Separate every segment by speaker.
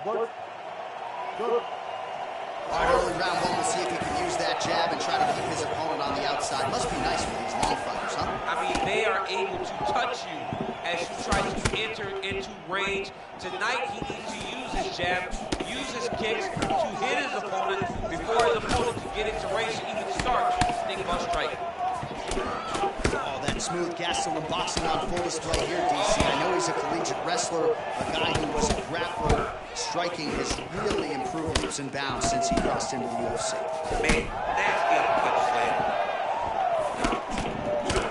Speaker 1: All right, early round one, we'll see if he can use that jab and try to keep his opponent on the outside. Must be nice for these long fighters, huh?
Speaker 2: I mean, they are able to touch you as you try to enter into range. Tonight, he needs to use his jab, use his kicks to hit his opponent before his opponent can get into range to even start thinking about striking.
Speaker 1: Oh, that smooth gasoline boxing on full display here, DC. I know he's a collegiate wrestler, a guy who was a grappler. Striking has really improved leaps and bounds since he crossed into the UFC.
Speaker 2: Man, nasty uppercut slam.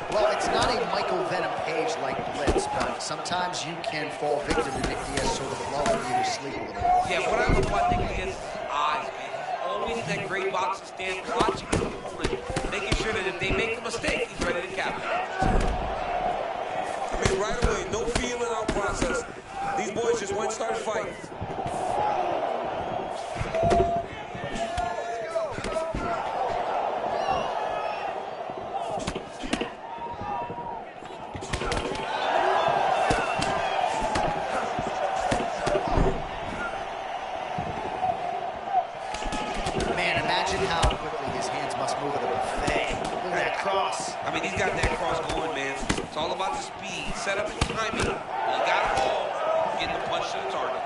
Speaker 1: Well, it's not a Michael Venom Page like blitz, but sometimes you can fall victim to Nick Diaz sort of lull you to sleep a little bit.
Speaker 2: Yeah, what I love about Nick Diaz's eyes, man. He's always in that great boxing stand, watching his opponent, making sure that if they make a mistake, he's ready to capitalize.
Speaker 3: I mean, right away, no feeling out process. These boys just went and started fighting.
Speaker 1: Man, imagine how quickly his hands must move at a buffet. Look at that cross.
Speaker 2: I mean, he's got that cross going, man. It's all about the speed, setup, and timing. You got it all, getting the punch to the target.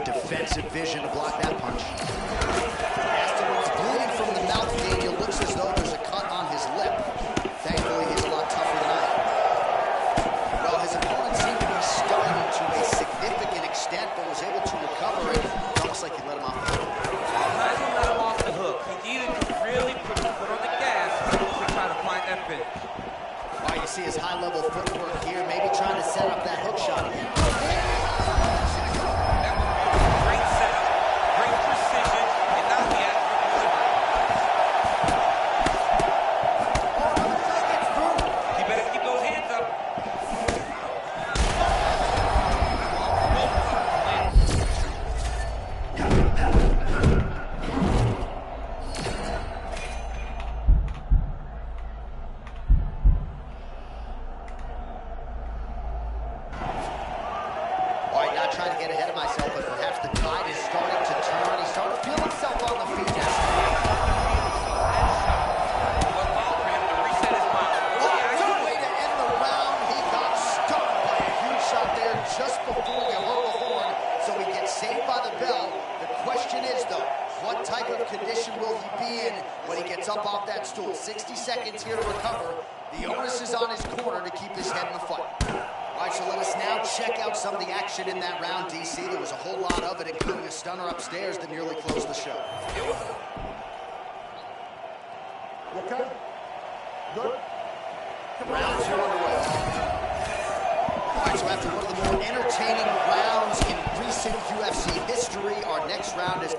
Speaker 1: Defensive vision to block that punch. Aston was bleeding from the mouth, Daniel. Looks as though there's a cut on his lip. Thankfully, he's a lot tougher than I am. Well, his opponent seemed to be stunned to a significant extent, but was able to recover it. It's almost like he let him off the hook.
Speaker 2: Let him off the hook. He needed to really put his foot on the gas to try to find that finish.
Speaker 1: All right, you see his high-level footwork here, maybe trying to set up that hook shot again. Trying to get ahead of myself, but perhaps the tide is starting to turn. He's starting to feel himself on the feet now. Good way to end the round. He got stunned by a huge shot there just before the horn, so he gets saved by the bell. The question is, though, what type of condition will he be in when he gets up off that stool? 60 seconds here to recover. The onus is on his corner to keep his head in the fight. All right, so let us now check out some of the action in that round, DC. There was a whole lot of it, including a stunner upstairs that nearly closed the show.
Speaker 4: Okay. Good.
Speaker 1: Round two underway. All right, so after one of the more entertaining rounds in recent UFC history, our next round is...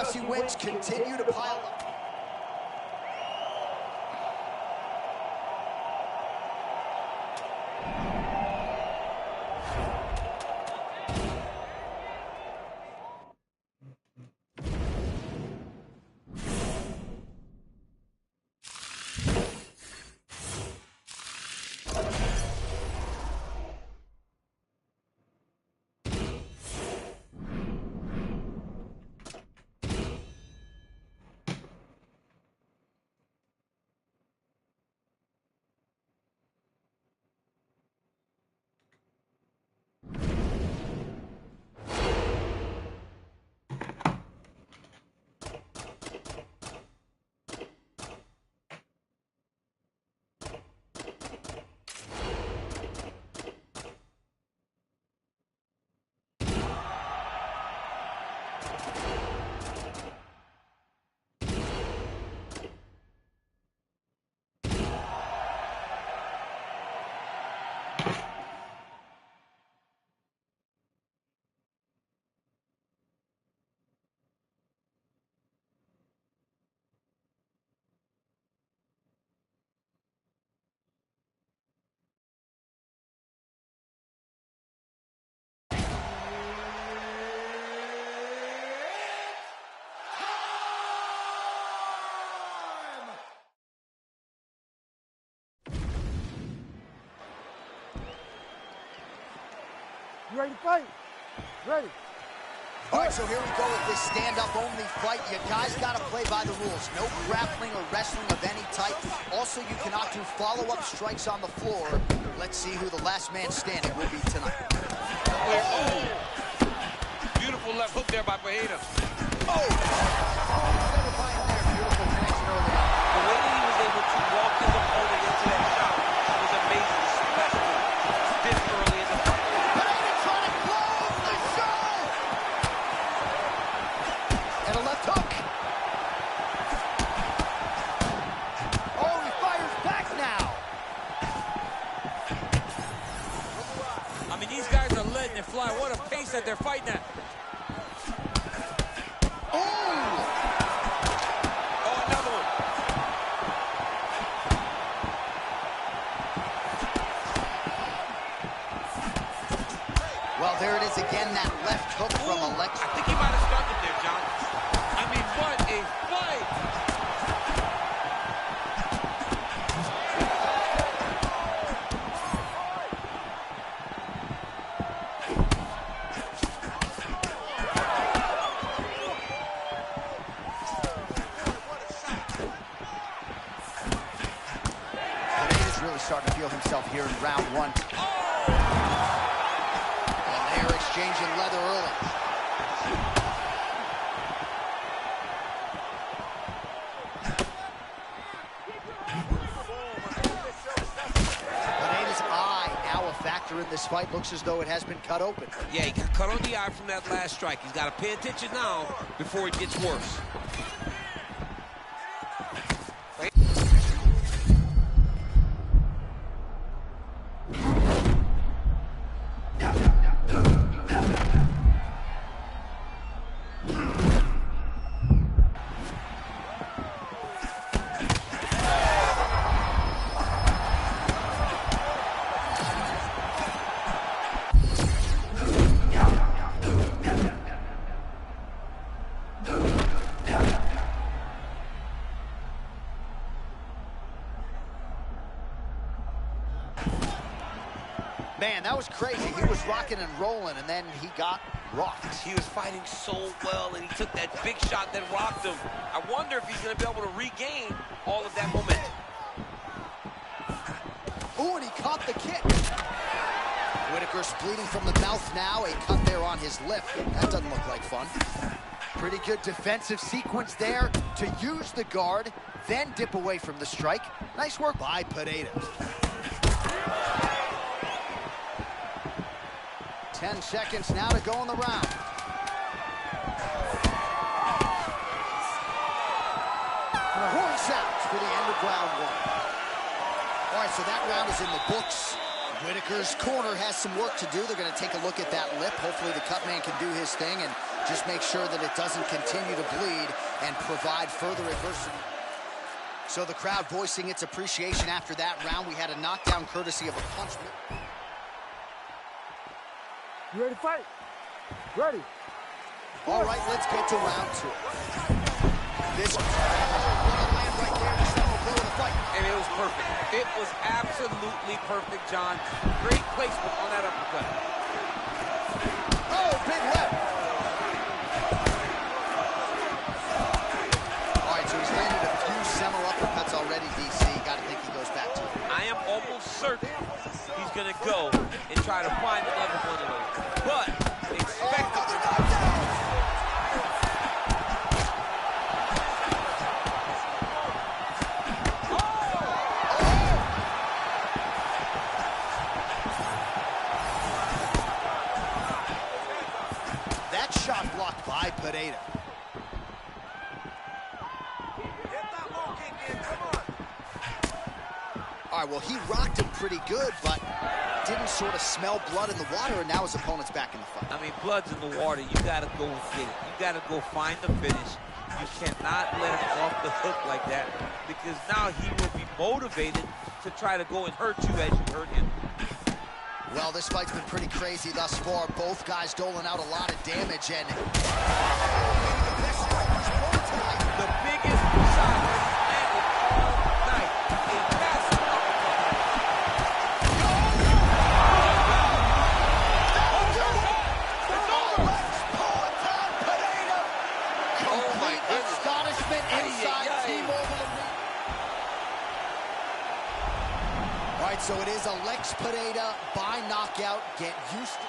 Speaker 1: UFC wins continue to pile up.
Speaker 4: You ready to fight? Ready.
Speaker 1: All right, so here we go with this stand-up only fight. You guys got to play by the rules. No grappling or wrestling of any type. Also, you cannot do follow-up strikes on the floor. Let's see who the last man standing will be tonight.
Speaker 3: Oh. Beautiful left hook there by Pereira.
Speaker 1: Oh! Never by him there. Beautiful connection early on.
Speaker 2: The way that he was able to walk his opponent into that shot was amazing, especially this early in the fight.
Speaker 1: Pereira trying to close the show! And a left hook. Oh, he fires back now.
Speaker 3: I mean, these guys are letting it fly. What a pace that they're fighting at.
Speaker 1: Well, there it is again, that left hook from Alexa.
Speaker 2: I think he might have started there, John.
Speaker 3: I mean, what a fight!
Speaker 1: Pereira's really starting to feel himself here in round one. They're exchanging leather early. Pereira's eye now a factor in this fight. Looks as though it has been cut open.
Speaker 2: Yeah, he got cut on the eye from that last strike. He's got to pay attention now before it gets worse.
Speaker 1: Man, that was crazy. He was rocking and rolling, and then he got rocked.
Speaker 2: He was fighting so well, and he took that big shot that rocked him. I wonder if he's going to be able to regain all of that momentum.
Speaker 1: Ooh, and he caught the kick. Whitaker's bleeding from the mouth now. A cut there on his lip. That doesn't look like fun. Pretty good defensive sequence there to use the guard, then dip away from the strike. Nice work by Pereira. 10 seconds now to go in the round. Points out for the end of round one. All right, so that round is in the books. Whitaker Whitaker's corner has some work to do. They're going to take a look at that lip. Hopefully the cut man can do his thing and just make sure that it doesn't continue to bleed and provide further adversity. So the crowd voicing its appreciation after that round. We had a knockdown courtesy of a punch.
Speaker 4: You ready to fight? Ready.
Speaker 1: All right, let's get to round 2. This land right there, the center blow of the fight.
Speaker 2: And it was perfect. It was absolutely perfect, John. Great placement on that uppercut.
Speaker 1: Oh, big left. All right, so he's landed a few seminal uppercuts already, DC. Got to think he goes back to it.
Speaker 2: I am almost certain he's going to go and try to find another one of those. But expect it.
Speaker 1: Shot blocked by Pineda. All right, well, he rocked him pretty good, but didn't sort of smell blood in the water, and now his opponent's back in the fight.
Speaker 2: I mean, blood's in the water. You got to go and get it. You got to go find the finish. You cannot let him off the hook like that, because now he will be motivated to try to go and hurt you as you hurt him.
Speaker 1: Well, this fight's been pretty crazy thus far. Both guys doling out a lot of damage, and the
Speaker 2: biggest shot landed all night. A massive uppercut. Oh my goodness.
Speaker 1: Astonishment inside T-Mobile Arena. All right, so it is Alex Pineda by knockout. Get used to...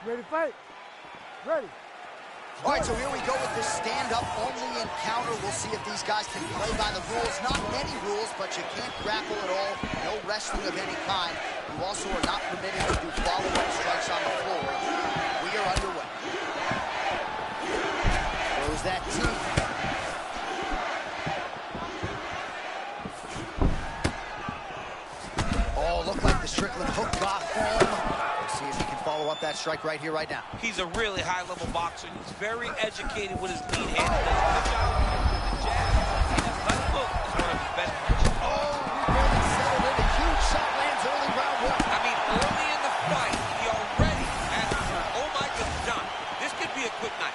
Speaker 4: Ready to fight? Ready.
Speaker 1: All right, so here we go with this stand-up only encounter. We'll see if these guys can play by the rules. Not many rules, but you can't grapple at all. No wrestling of any kind. You also are not permitted to do follow-up strikes on the floor. We are underway. Throws that teeth. Oh, looked like the Strickland hook got home. See if he can follow up that strike right here, right now.
Speaker 2: He's a really high-level boxer. He's very educated with his lead hand. He does a good job with the jab. His left hook is one of his best punches.
Speaker 1: Oh, he barely settled in. A huge shot lands early round 1.
Speaker 2: I mean, early in the fight, he already has to hurt. Oh, my goodness, John. This could be a quick night.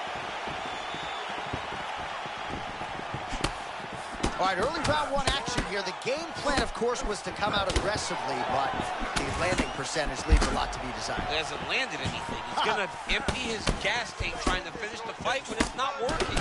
Speaker 1: All right, early round 1 action here. The game plan, of course, was to come out aggressively, but the landing percentage leaves a lot to be desired.
Speaker 2: He hasn't landed anything. He's going to empty his gas tank trying to finish the fight when it's not working.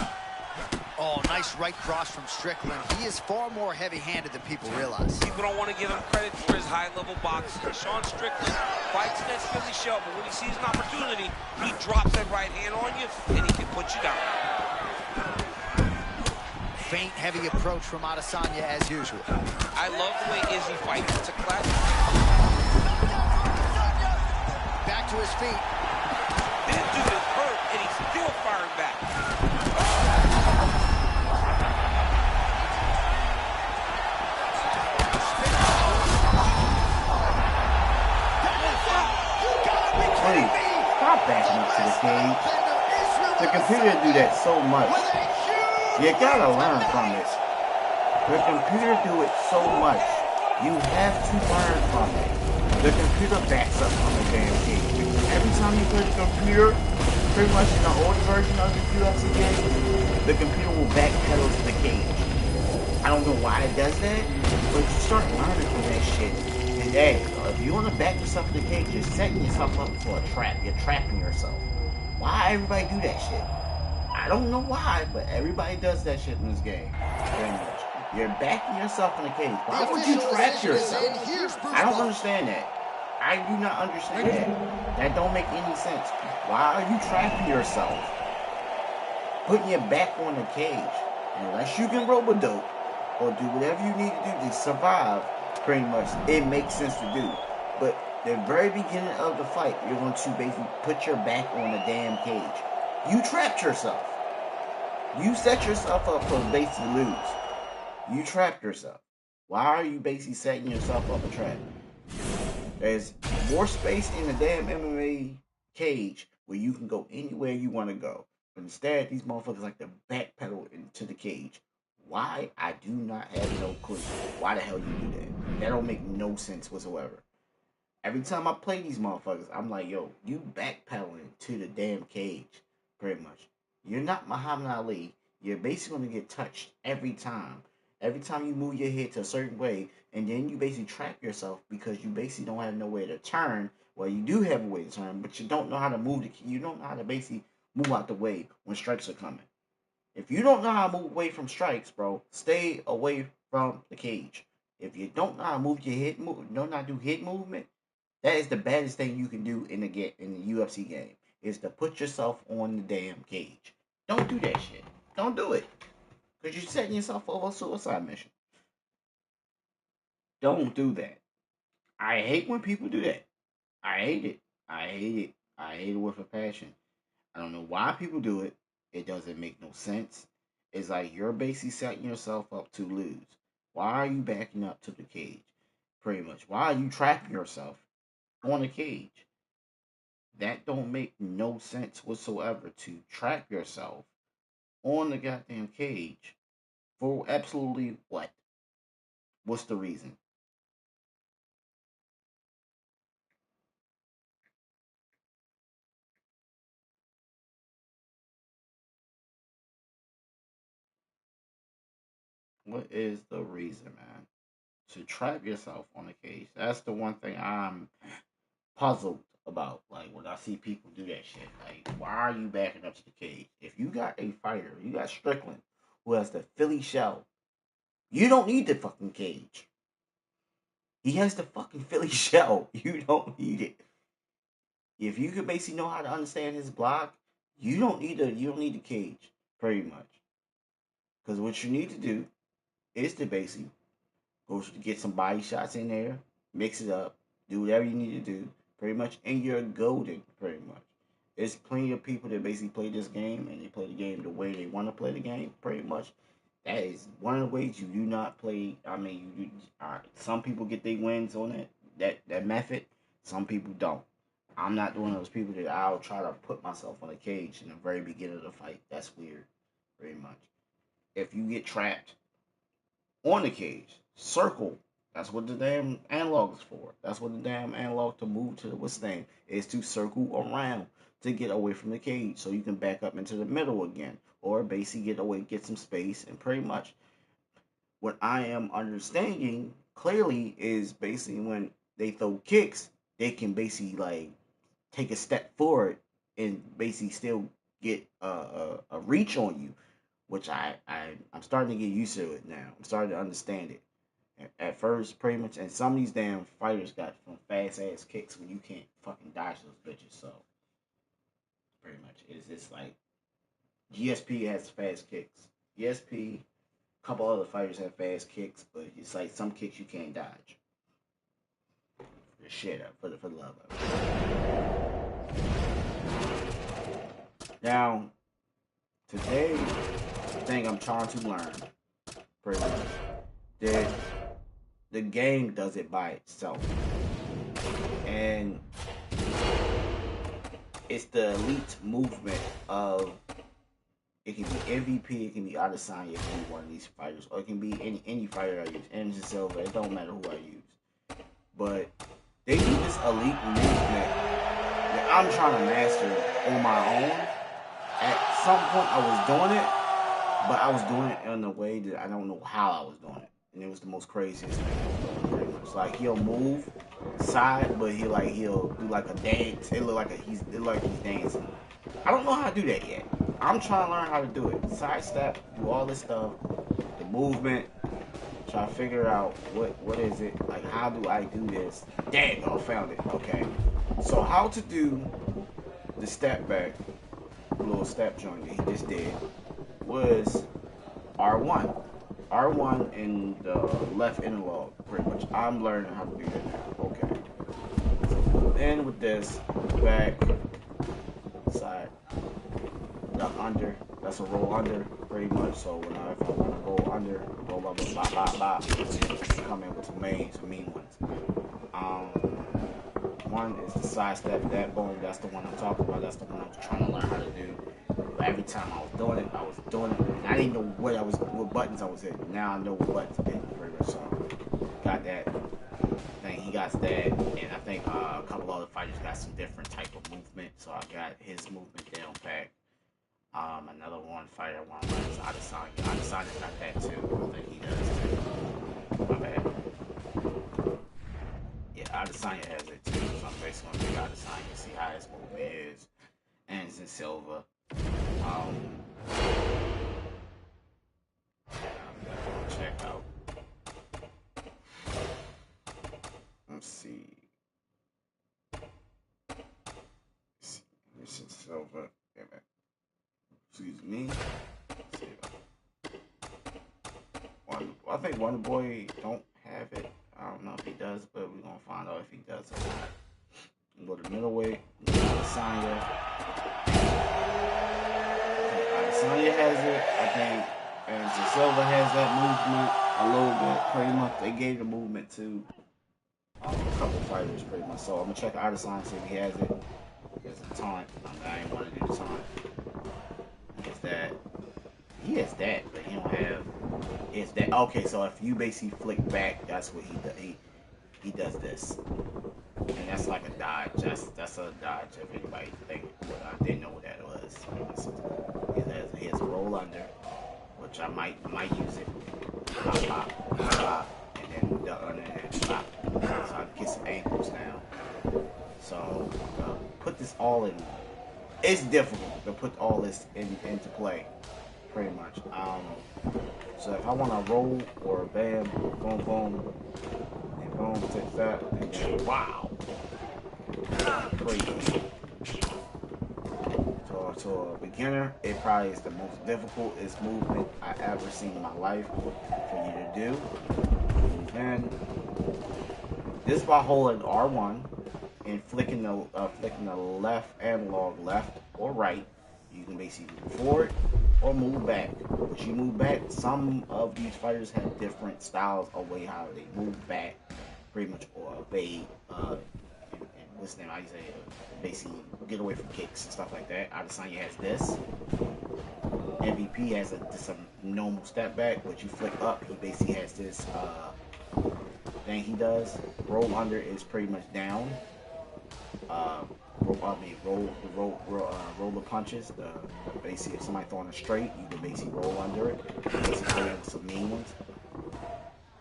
Speaker 1: Oh, nice right cross from Strickland. He is far more heavy-handed than people realize.
Speaker 2: People don't want to give him credit for his high-level boxing. Sean Strickland fights in that Philly shell, but when he sees an opportunity, he drops that right hand on you, and he can put you down.
Speaker 1: Faint, heavy approach from Adesanya as usual.
Speaker 2: I love the way Izzy fights. It's a classic.
Speaker 1: Back to his feet.
Speaker 2: This dude is hurt, and he's still firing back.
Speaker 5: please, stop backing up to the cage. The computer do that so much. You gotta learn from it. The computer do it so much. You have to learn from it. The computer backs up on the damn cage. Every time you play the computer, pretty much in the old version of the UFC game, the computer will backpedal to the cage. I don't know why it does that, but you start learning from that shit. And hey, if you want to back yourself to the cage, you're setting yourself up for a trap. You're trapping yourself. Why everybody do that shit? I don't know why, but everybody does that shit in this game. Very much. You're backing yourself in the cage. Why would you trap yourself? I don't understand that. I do not understand that. That don't make any sense. Why are you trapping yourself? Putting your back on the cage. Unless you can robo-dope or do whatever you need to do to survive, pretty much, it makes sense to do. But the very beginning of the fight, you're going to basically put your back on the damn cage. You trapped yourself. You set yourself up for basically lose. You trapped yourself. Why are you basically setting yourself up a trap? There's more space in the damn MMA cage where you can go anywhere you want to go. But instead, these motherfuckers like to backpedal into the cage. Why? I do not have no clue. Why the hell you do that? That don't make no sense whatsoever. Every time I play these motherfuckers, I'm like, yo, you backpedaling to the damn cage, pretty much. You're not Muhammad Ali. You're basically going to get touched every time. Every time you move your head to a certain way, and then you basically trap yourself because you basically don't have no way to turn. Well, you do have a way to turn, but you don't know how to move you don't know how to basically move out the way when strikes are coming. If you don't know how to move away from strikes, bro, stay away from the cage. If you don't know how to move your head, don't know how to do head movement, that is the baddest thing you can do in the UFC game. Is to put yourself on the damn cage. Don't do that shit. Don't do it. Because you're setting yourself up for a suicide mission. Don't do that. I hate when people do that. I hate it. I hate it. I hate it with a passion. I don't know why people do it. It doesn't make no sense. It's like you're basically setting yourself up to lose. Why are you backing up to the cage? Pretty much. Why are you trapping yourself on a cage? That don't make no sense whatsoever to trap yourself on the goddamn cage for absolutely what? What's the reason? What is the reason, man? To trap yourself on a cage. That's the one thing I'm puzzled about. Like when I see people do that shit. Like, why are you backing up to the cage? If you got a fighter, you got Strickland, who has the Philly shell, you don't need the fucking cage. He has the fucking Philly shell. You don't need it. If you could basically know how to understand his block, you don't need the cage, pretty much. Because what you need to do is to basically go to get some body shots in there, mix it up, do whatever you need to do, pretty much, and you're golden, pretty much. There's plenty of people that basically play this game, and they play the game the way they want to play the game, pretty much. That is one of the ways you do not play. I mean, some people get their wins on that method. Some people don't. I'm not one of those people that I'll try to put myself on a cage in the very beginning of the fight. That's weird, pretty much. If you get trapped on the cage, circle. That's what the damn analog is for. That's what the damn analog to move to what's the name is, to circle around to get away from the cage so you can back up into the middle again, or basically get away, get some space, and pretty much what I am understanding clearly is basically when they throw kicks, they can basically like take a step forward and basically still get a reach on you, which I'm starting to get used to it now. I'm starting to understand it. At first, pretty much, and some of these damn fighters got some fast ass kicks when you can't fucking dodge those bitches. So, pretty much, it's like GSP has fast kicks. GSP, a couple other fighters have fast kicks, but it's like some kicks you can't dodge. The shit up for the love of it. Now, today, the thing I'm trying to learn, pretty much, that the game does it by itself. And it's the elite movement of. It can be MVP, it can be Adesanya, it can be one of these fighters, or it can be any fighter I use. Anderson Silva, it don't matter who I use. But they do this elite movement that I'm trying to master on my own. At some point, I was doing it, but I was doing it in a way that I don't know how I was doing it, and it was the most craziest thing. Pretty much, like he'll move side, but he'll do like a dance. It look like he's dancing. I don't know how to do that yet. I'm trying to learn how to do it. Sidestep, do all this stuff, the movement. Try to figure out what is it, like how do I do this? Dang, I found it. Okay. So how to do the step back, little step joint that he just did was R1. R1 in the left analog, pretty much. I'm learning how to do that now. Okay. So then with this, back, side, duck under. That's a roll under, pretty much. So if I want to roll under, roll up, bop, bop, bop. Come in with some mean ones. One is the side step, that boom. That's the one I'm talking about. That's the one I was trying to learn how to do. But every time I was doing it, and I didn't know what buttons I was hitting. Now I know what buttons I'm hitting, pretty much. So got that. I think he got that, and I think a couple other fighters got some different type of movement. So I got his movement down pat. Another one fighter I want to learn is Adesanya. Adesanya's got that too. I think he does too. My bad. Yeah, Adesanya has it too. So I'm basically going to pick Adesanya, see how his movement is. Anderson Silva. I'm gonna check out. Let's see. Anderson Silva. Excuse me. I think Wonder Boy don't have it. I don't know if he does, but we're gonna find out if he does or not. Go to middleweight. Adesanya. Adesanya has it. I think Anderson Silva has that movement a little bit. Pretty much, they gave the movement to a couple fighters, pretty much. So I'm gonna check Adesanya see if he has it. There's a taunt. I ain't want to do the taunt. That he has that, but he don't have is that. Okay, so if you basically flick back, that's what he does. He does this, and that's like a dodge. That's a dodge. If anybody think, but I didn't know what that was. He has a roll under, which I might use it. Pop, and then duck under and pop. So I can get some angles now. So put this all in. It's difficult to put all this into play, pretty much. So if I want to roll or bam, boom, boom, and boom, take that, and then wow, crazy. So a beginner, it probably is the most difficult movement I ever seen in my life for you to do. And then this by holding R1. And flicking the left analog left or right, you can basically move forward or move back. But you move back, some of these fighters have different styles of way how they move back, pretty much, or they and what's the name? I say basically get away from kicks and stuff like that. Adesanya has this. MVP has just a normal step back, but you flick up, he basically has this thing he does. Roll under is pretty much down. Roll the punches. Basically, if somebody throwing it straight, you can basically roll under it. Basically, have some mean ones.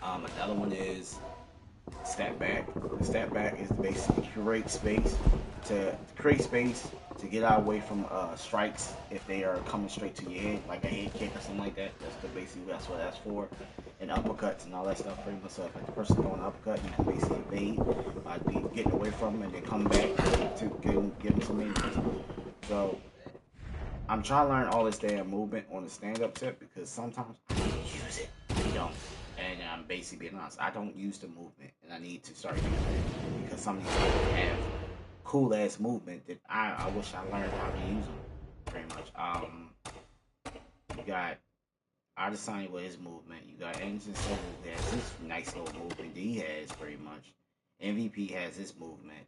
Speaker 5: Another one is step back. The step back is basically create space to get out away from strikes if they are coming straight to your head, like a head kick or something like that. That's what that's for. And uppercuts and all that stuff, pretty much. So if the person throwing an uppercut, you can basically evade by getting away from them and then come back to give them some means. So I'm trying to learn all this damn movement on the stand-up tip because sometimes I don't use it. I don't. And I'm basically being honest. I don't use the movement, and I need to start using it because some of these people have cool ass movement that I wish I learned how to use them. Pretty much. You got Adesanya with his movement. You got Anderson Silva who has this nice little movement that he has pretty much. MVP has his movement.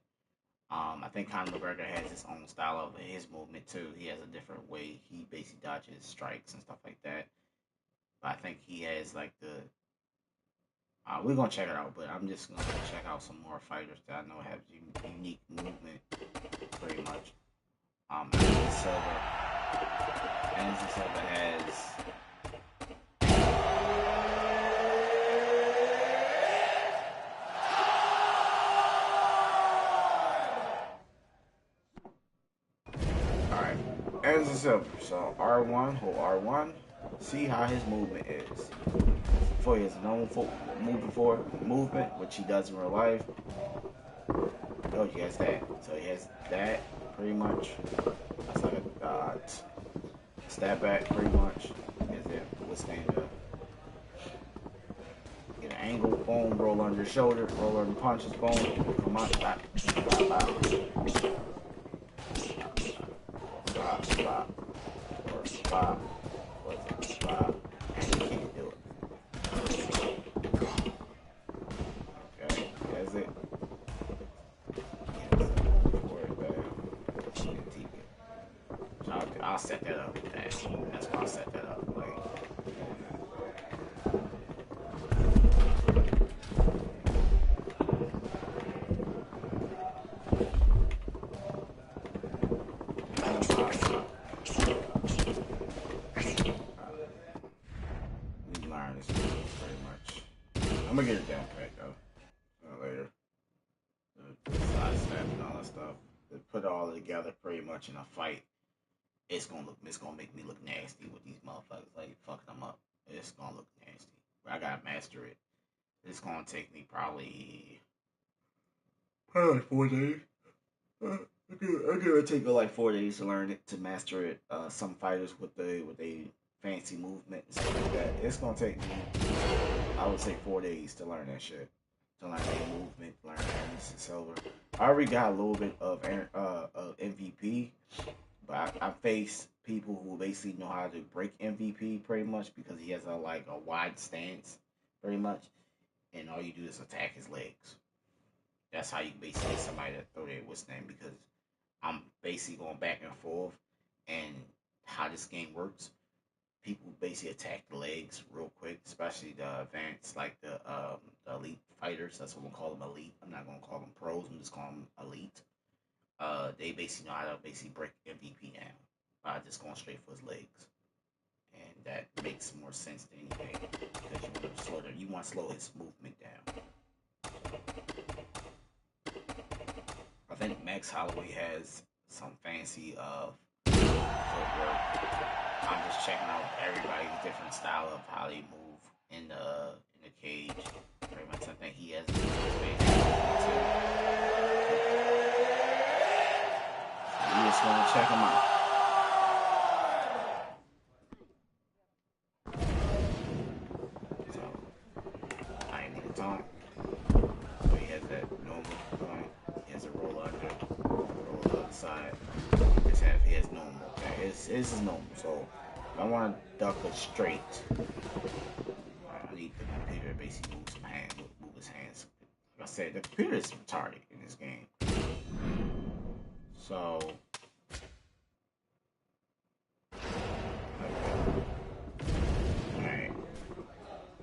Speaker 5: I think Conor McGregor has his own style of his movement too. He has a different way. He basically dodges strikes and stuff like that. But I think he has like the. We're gonna check it out, but I'm just gonna check out some more fighters that I know have unique movement, pretty much. Anderson Silva. Anderson Silva has. Alright, Anderson Silva. So R1, hold R1. See how his movement is. For his known movement, which he does in real life. Oh, he has that. So he has that pretty much. That's like a stab back pretty much. Is it withstand get an angle, boom, roll under your shoulder, roll under punches, boom, come on, stop, stop, and you can't do it. Okay, that's it. I'll set that up. That's why I'll set that up. Like, we learn this pretty much. I'm gonna get it down pat though. Later. The side step and all that stuff. To put it all together pretty much in a fight. It's gonna make me look nasty with these motherfuckers, like fucking them up. It's gonna look nasty. But I gotta master it. It's gonna take me probably like 4 days. It's gonna take me like 4 days to learn it, to master it. Some fighters with a fancy movement and stuff like that. It's gonna take me, I would say, 4 days to learn that shit. To learn their movement, learn Anderson Silva. I already got a little bit of MVP. But I face people who basically know how to break MVP pretty much because he has a wide stance pretty much, and all you do is attack his legs. That's how you basically get somebody to throw their withstand, because I'm basically going back and forth, and how this game works, people basically attack the legs real quick, especially the advanced, like the elite fighters. That's what we'll call them, elite. I'm not gonna call them pros. I'm just calling them elite. They basically know how to basically break MVP down by just going straight for his legs, and that makes more sense than anything because you want to slow his movement down. I think Max Holloway has some fancy footwork. I'm just checking out everybody's different style of how they move in the cage. Pretty much, I think he has fancy too. We just want to check him out. So, I ain't need to taunt. So he has that normal point. He has a roll under, roll to the other side. He has normal. Okay, this is normal. So, if I want to duck it straight, I need the computer to basically move his hands. Like I said, the computer is retarded in this game. So, alright.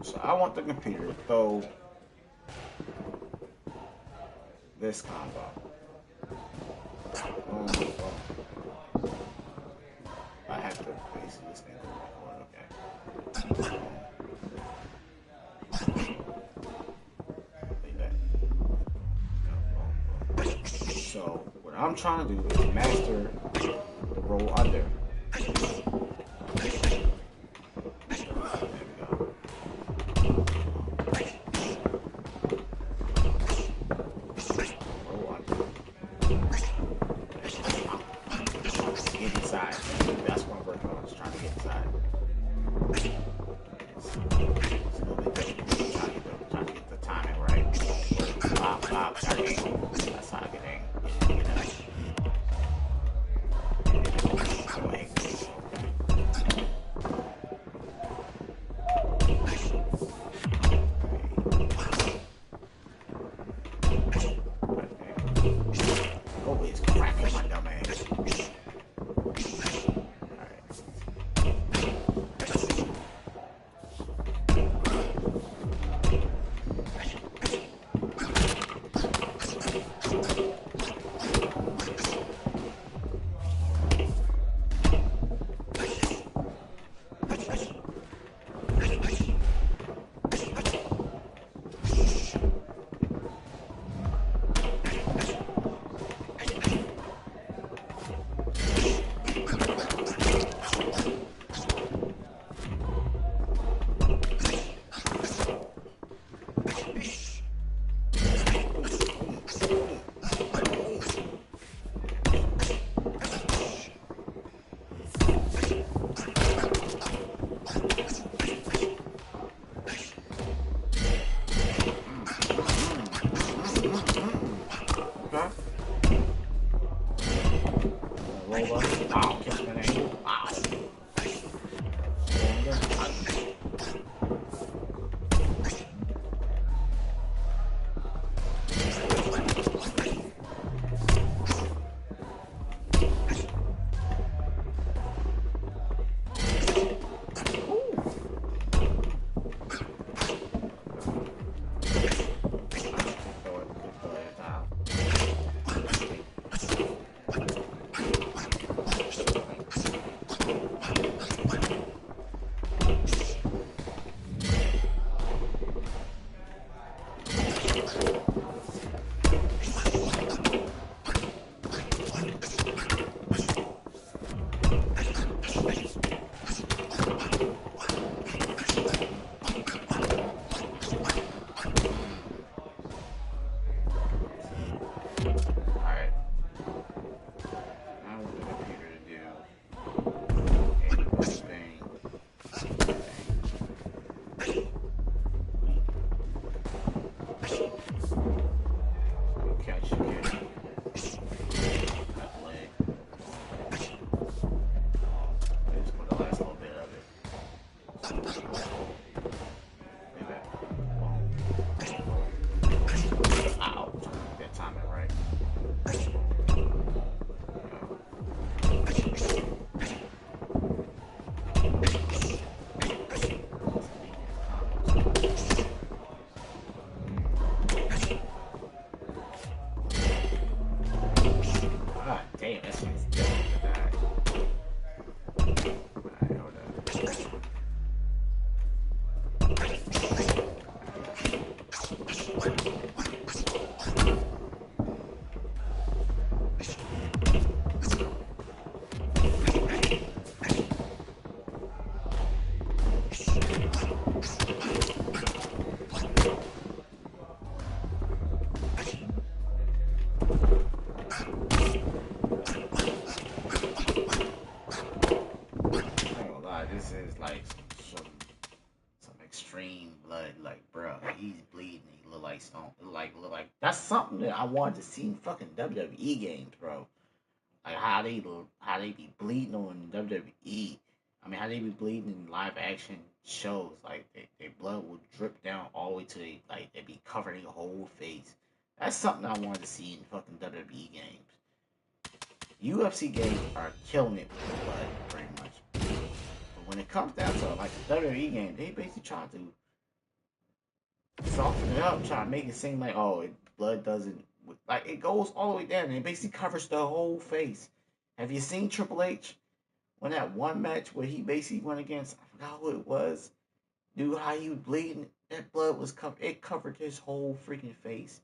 Speaker 5: So I want the computer to throw this combo. I have to basically this thing okay. So what I'm trying to do is master the roll under. There we go. Roll under. Get inside. That's what I'm working on. Just trying to get inside. It's a little bit difficult. Trying to get the timing right. Pop, try to angle. That's how I get angle. catch again. That leg. Just for the last little bit of it. Ow. That timing right. Damn, that's nice. Alright, hold up. This is like some extreme blood. Like, bro, he's bleeding. He look like stone. Look like that's something that I wanted to see in fucking WWE games, bro. Like how they be bleeding on WWE. I mean, how they be bleeding in live action shows. Like their blood will drip down all the way to they be covering their whole face. That's something I wanted to see in fucking WWE games. UFC games are killing it with the blood, pretty much. But when it comes down to like the WWE game, they basically try to soften it up, try to make it seem like, oh, blood doesn't, like it goes all the way down and it basically covers the whole face. Have you seen Triple H when that one match where he basically went against, I forgot who it was, dude, how he was bleeding? That blood was covered. It covered his whole freaking face.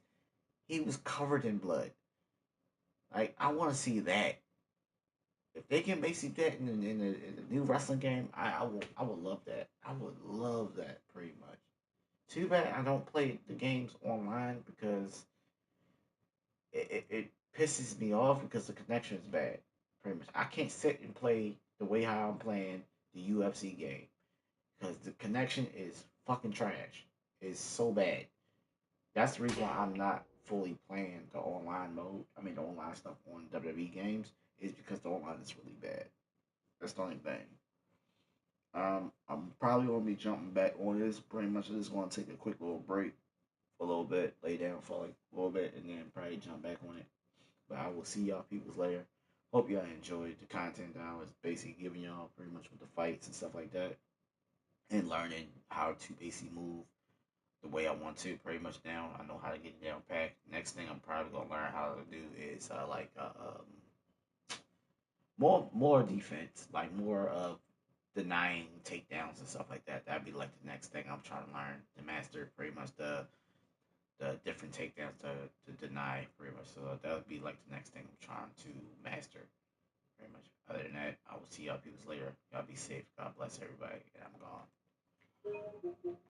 Speaker 5: He was covered in blood. Like, I want to see that. If they can basically do that in the new wrestling game, I would love that. I would love that pretty much. Too bad I don't play the games online because it pisses me off because the connection is bad. Pretty much, I can't sit and play the way how I'm playing the UFC game because the connection is fucking trash. It's so bad. That's the reason why I'm not fully playing the online mode. I mean, the online stuff on WWE games is because the online is really bad. That's the only thing. I'm probably gonna be jumping back on this. Pretty much, I'm just gonna take a quick little break for a little bit, lay down for like a little bit, and then probably jump back on it. But I will see y'all peoples later. Hope y'all enjoyed the content that I was basically giving y'all pretty much with the fights and stuff like that, and learning how to basically move the way I want to. Pretty much now, I know how to get it down packed. Next thing I'm probably gonna learn how to do is more defense, like more of denying takedowns and stuff like that. That'd be like the next thing I'm trying to learn to master. Pretty much the different takedowns to deny. Pretty much, so that would be like the next thing I'm trying to master. Pretty much. Other than that, I will see y'all people later. Y'all be safe. God bless everybody, and I'm gone.